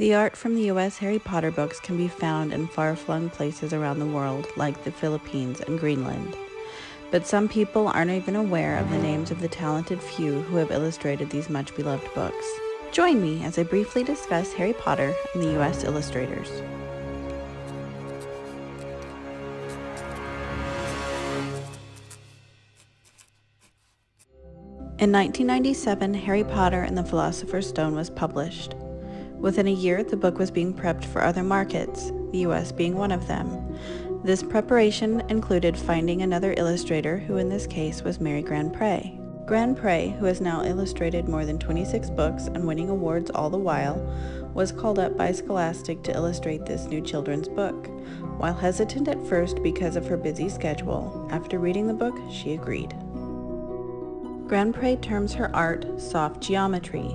The art from the U.S. Harry Potter books can be found in far-flung places around the world, like the Philippines and Greenland. But some people aren't even aware of the names of the talented few who have illustrated these much-beloved books. Join me as I briefly discuss Harry Potter and the U.S. illustrators. In 1997, Harry Potter and the Philosopher's Stone was published. Within a year, the book was being prepped for other markets, the US being one of them. This preparation included finding another illustrator, who in this case was Mary GrandPre. GrandPre, who has now illustrated more than 26 books and winning awards all the while, was called up by Scholastic to illustrate this new children's book. While hesitant at first because of her busy schedule, after reading the book, she agreed. GrandPre terms her art soft geometry,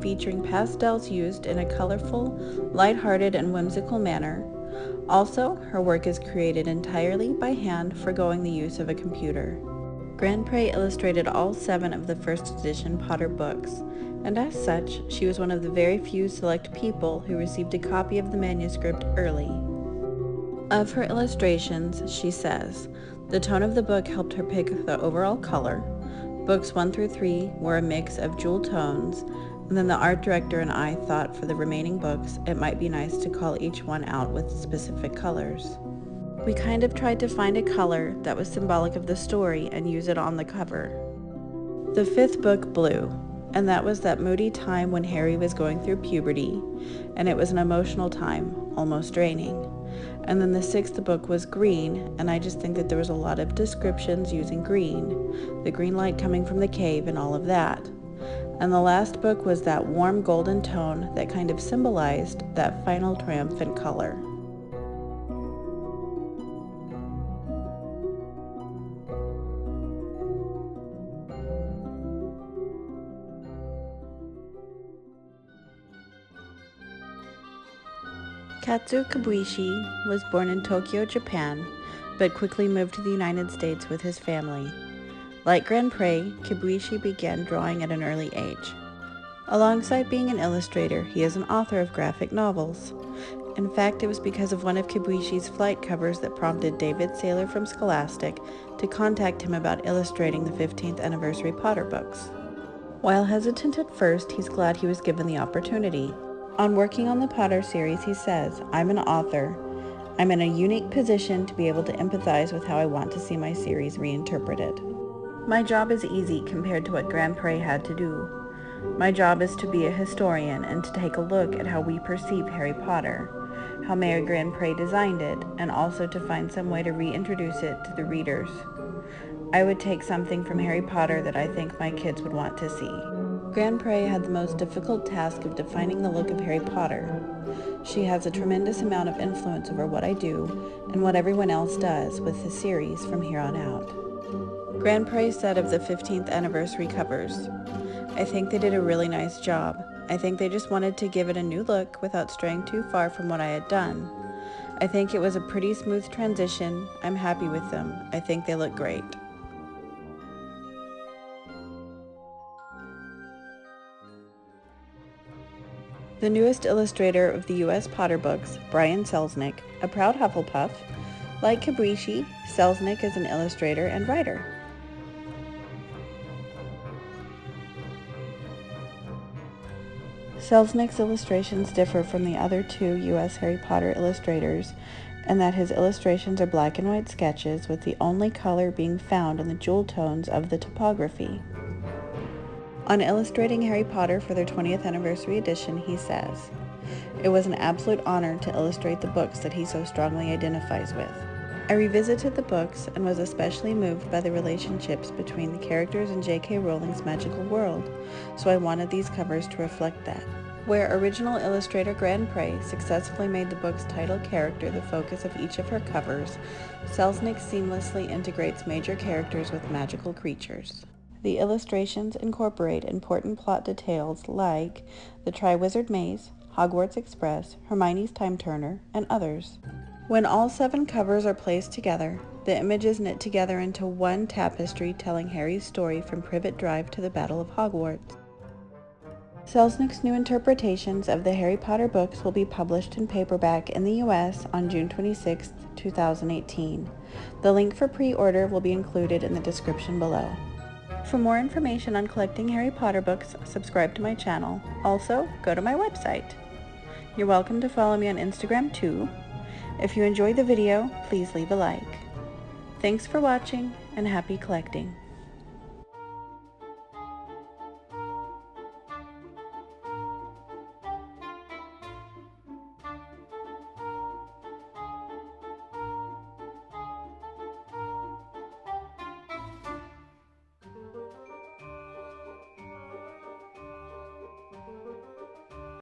featuring pastels used in a colorful, lighthearted, and whimsical manner. Also, her work is created entirely by hand, forgoing the use of a computer. GrandPre illustrated all 7 of the first edition Potter books, and as such, she was one of the very few select people who received a copy of the manuscript early. Of her illustrations, she says, the tone of the book helped her pick the overall color. Books 1 through 3 were a mix of jewel tones, and then the art director and I thought for the remaining books it might be nice to call each one out with specific colors. We kind of tried to find a color that was symbolic of the story and use it on the cover. The 5th book, blue, and that was that moody time when Harry was going through puberty, and it was an emotional time, almost draining. And then the 6th book was green, and I just think that there was a lot of descriptions using green, the green light coming from the cave and all of that. And the last book was that warm golden tone that kind of symbolized that final triumphant color. Kazu Kibuishi was born in Tokyo, Japan, but quickly moved to the United States with his family. Like GrandPre, Kibuishi began drawing at an early age. Alongside being an illustrator, he is an author of graphic novels. In fact, it was because of one of Kibuishi's flight covers that prompted David Saylor from Scholastic to contact him about illustrating the 15th anniversary Potter books. While hesitant at first, he's glad he was given the opportunity. On working on the Potter series, he says, "I'm an author. I'm in a unique position to be able to empathize with how I want to see my series reinterpreted. My job is easy compared to what GrandPre had to do. My job is to be a historian and to take a look at how we perceive Harry Potter, how Mary GrandPre designed it, and also to find some way to reintroduce it to the readers. I would take something from Harry Potter that I think my kids would want to see." GrandPre had the most difficult task of defining the look of Harry Potter. She has a tremendous amount of influence over what I do and what everyone else does with the series from here on out. GrandPre said of the 15th anniversary covers, "I think they did a really nice job. I think they just wanted to give it a new look without straying too far from what I had done. I think it was a pretty smooth transition. I'm happy with them. I think they look great." The newest illustrator of the U.S. Potter books, Brian Selznick, a proud Hufflepuff. Like Kibuishi, Selznick is an illustrator and writer. Selznick's illustrations differ from the other 2 U.S. Harry Potter illustrators in that his illustrations are black and white sketches, with the only color being found in the jewel tones of the typography. On illustrating Harry Potter for their 20th anniversary edition, he says, "It was an absolute honor to illustrate the books that he so strongly identifies with. I revisited the books and was especially moved by the relationships between the characters in J.K. Rowling's magical world, so I wanted these covers to reflect that." Where original illustrator GrandPre successfully made the book's title character the focus of each of her covers, Selznick seamlessly integrates major characters with magical creatures. The illustrations incorporate important plot details like the Triwizard Maze, Hogwarts Express, Hermione's Time Turner, and others. When all 7 covers are placed together, the images knit together into one tapestry telling Harry's story from Privet Drive to the Battle of Hogwarts. Selznick's new interpretations of the Harry Potter books will be published in paperback in the U.S. on June 26, 2018. The link for pre-order will be included in the description below. For more information on collecting Harry Potter books, subscribe to my channel. Also, go to my website. You're welcome to follow me on Instagram too. If you enjoyed the video, please leave a like. Thanks for watching and happy collecting.